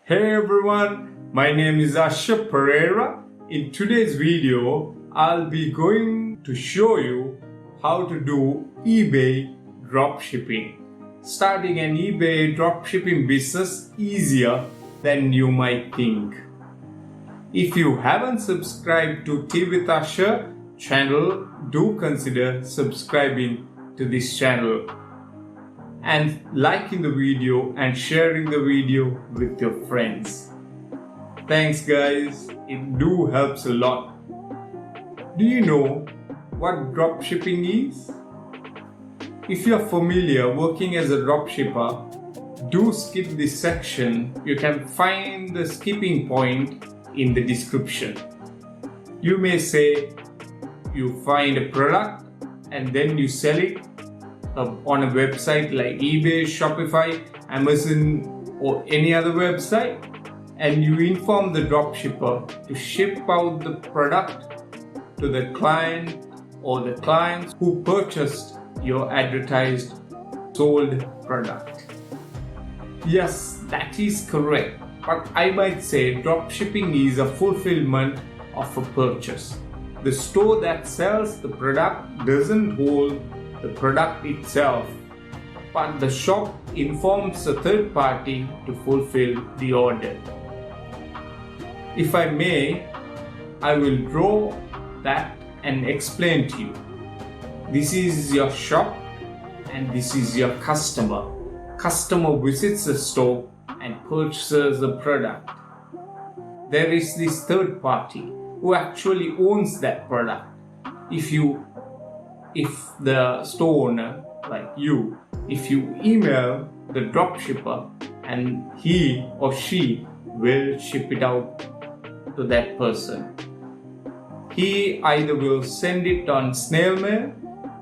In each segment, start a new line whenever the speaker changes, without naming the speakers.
Hey everyone, my name is Usher Pereira. In today's video, I'll be going to show you how to do eBay dropshipping. Starting an eBay dropshipping business easier than you might think. If you haven't subscribed to Tea with Usher channel, do consider subscribing to this channel and liking the video and sharing the video with your friends. Thanks guys, it do helps a lot. Do you know what dropshipping is? If you're familiar working as a dropshipper, do skip this section. You can find the skipping point in the description. You may say you find a product and then you sell it on a website like eBay, Shopify, Amazon or any other website, and you inform the dropshipper to ship out the product to the client or the clients who purchased your advertised sold product. Yes, that is correct, but I might say dropshipping is a fulfillment of a purchase. The store that sells the product doesn't hold the product itself, but the shop informs a third party to fulfill the order. If I may, I will draw that and explain to you. This is your shop and this is your customer. Customer visits the store and purchases the product. There is this third party who actually owns that product. If the store owner, like you, if you email the dropshipper and he or she will ship it out to that person. He either will send it on snail mail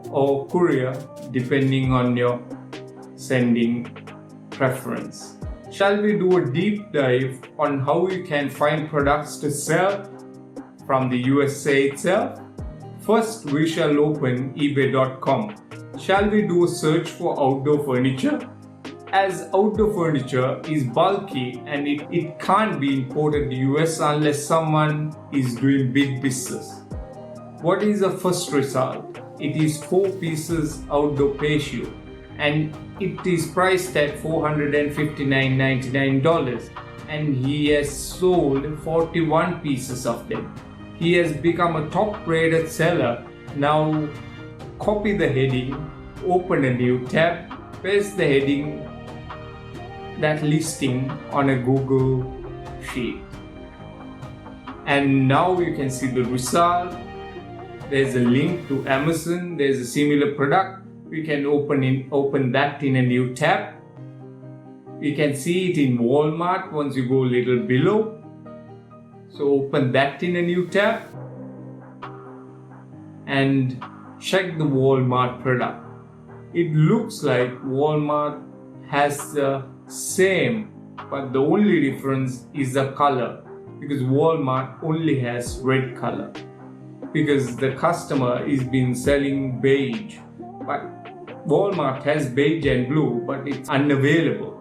or courier depending on your sending preference. Shall we do a deep dive on how you can find products to sell from the USA itself? First, we shall open ebay.com. Shall we do a search for outdoor furniture? As outdoor furniture is bulky and it can't be imported to US unless someone is doing big business. What is the first result? It is 4 pieces outdoor patio and it is priced at $459.99 and he has sold 41 pieces of them. He has become a top rated seller. Now copy the heading, open a new tab, paste the heading, that listing on a Google sheet. And now you can see the result. There's a link to Amazon, there's a similar product. We can open that in a new tab. We can see it in Walmart once you go a little below. So open that in a new tab and check the Walmart product. It looks like Walmart has the same, but the only difference is the color, because Walmart only has red color because the customer is been selling beige, but Walmart has beige and blue, but it's unavailable.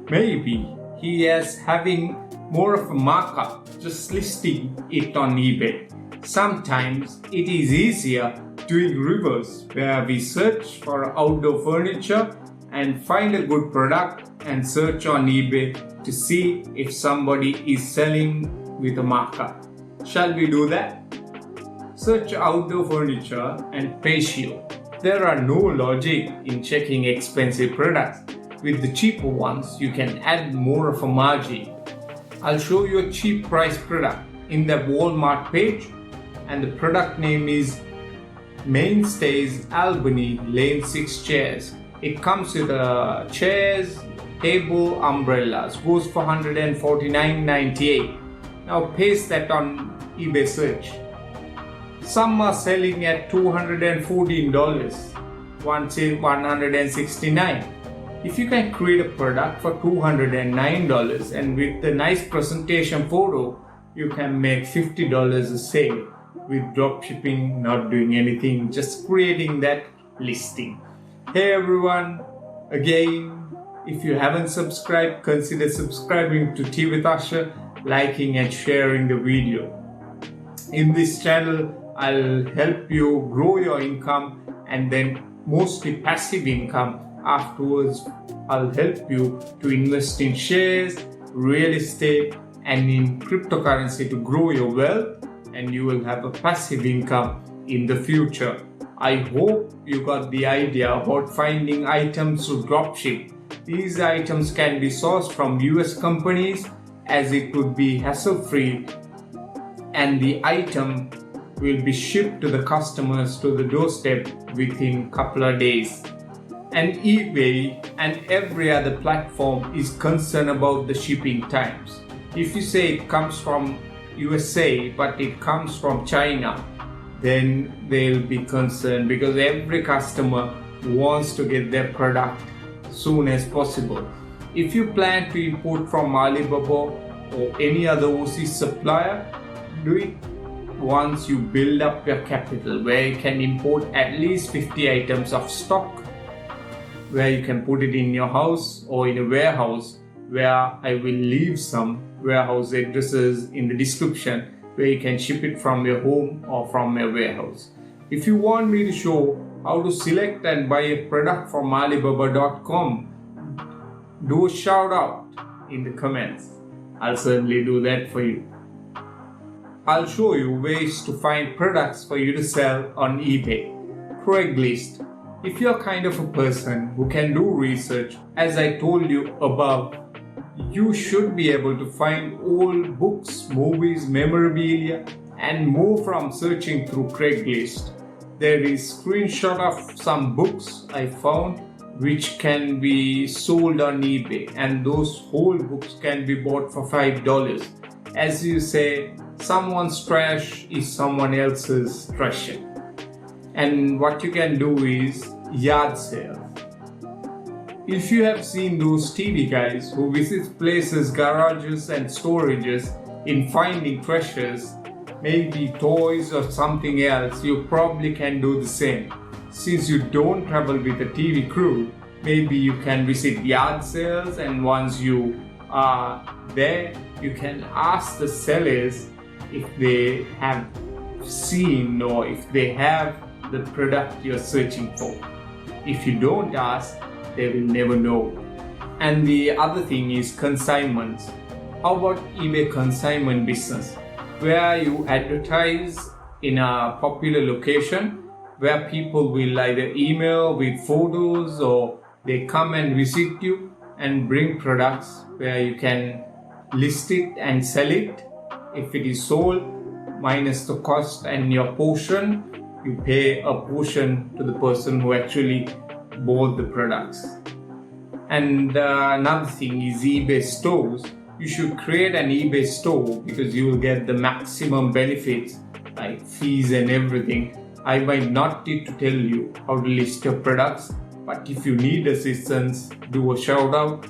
Maybe he is having more of a markup just listing it on eBay. Sometimes it is easier doing reverse, where we search for outdoor furniture and find a good product and search on eBay to see if somebody is selling with a markup. Shall we do that? Search outdoor furniture and patio. There are no logic in checking expensive products. With the cheaper ones, you can add more of a margin. I'll show you a cheap price product in the Walmart page, and the product name is Mainstays Albany Lane 6 chairs. It comes with chairs, table, umbrellas. Goes for $149.98. Now paste that on eBay search. Some are selling at $214. One says $169. If you can create a product for $209 and with the nice presentation photo, you can make $50 a sale with dropshipping, not doing anything, just creating that listing. Hey everyone, again, If you haven't subscribed, consider subscribing to Tea with Usher, liking and sharing the video. In this channel, I'll help you grow your income and then mostly passive income. Afterwards, I'll help you to invest in shares, real estate and in cryptocurrency to grow your wealth, and you will have a passive income in the future. I hope you got the idea about finding items to dropship. These items can be sourced from US companies as it would be hassle-free, and the item will be shipped to the customers to the doorstep within a couple of days. And eBay and every other platform is concerned about the shipping times. If you say it comes from USA but it comes from China, then they'll be concerned because every customer wants to get their product soon as possible. If you plan to import from Alibaba or any other overseas supplier, do it once you build up your capital, where you can import at least 50 items of stock, where you can put it in your house or in a warehouse, where I will leave some warehouse addresses in the description, where you can ship it from your home or from your warehouse. If you want me to show how to select and buy a product from Alibaba.com, do a shout out in the comments. I'll certainly do that for you. I'll show you ways to find products for you to sell on eBay, Craigslist. If you're kind of a person who can do research, as I told you above, you should be able to find old books, movies, memorabilia and more from searching through Craigslist. There is screenshot of some books I found which can be sold on eBay, and those whole books can be bought for $5. As you say, someone's trash is someone else's treasure. And what you can do is yard sale. If you have seen those TV guys who visit places, garages and storages in finding treasures, maybe toys or something else, you probably can do the same. Since you don't travel with a TV crew, maybe you can visit yard sales, and once you are there, you can ask the sellers if they have seen or if they have the product you're searching for. If you don't ask, they will never know. And the other thing is consignments. How about eBay consignment business, where you advertise in a popular location where people will either email with photos or they come and visit you and bring products, where you can list it and sell it. If it is sold, minus the cost and your portion, you pay a portion to the person who actually bought the products. And another thing is eBay stores. You should create an eBay store because you will get the maximum benefits like fees and everything. I might not need to tell you how to list your products, but if you need assistance, do a shout out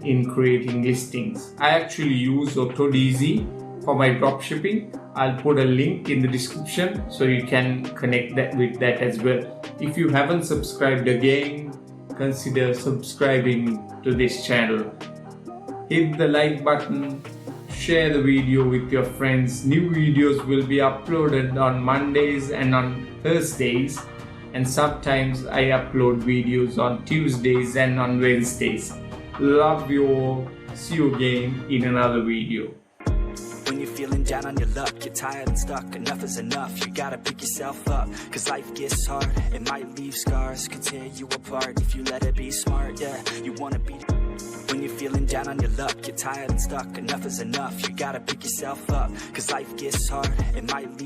in creating listings. I actually use AutoDZ for my dropshipping. I'll put a link in the description so you can connect that with that as well. If you haven't subscribed again, consider subscribing to this channel. Hit the like button, share the video with your friends. New videos will be uploaded on Mondays and on Thursdays, and sometimes I upload videos on Tuesdays and on Wednesdays. Love you all. See you again in another video.
When you're feeling down on your luck, you're tired and stuck, enough is enough. You gotta pick yourself up, cause life gets hard. It might leave scars, could tear you apart if you let it be smart, yeah. You wanna be. When you're feeling down on your luck, you're tired and stuck, enough is enough. You gotta pick yourself up, cause life gets hard. It might leave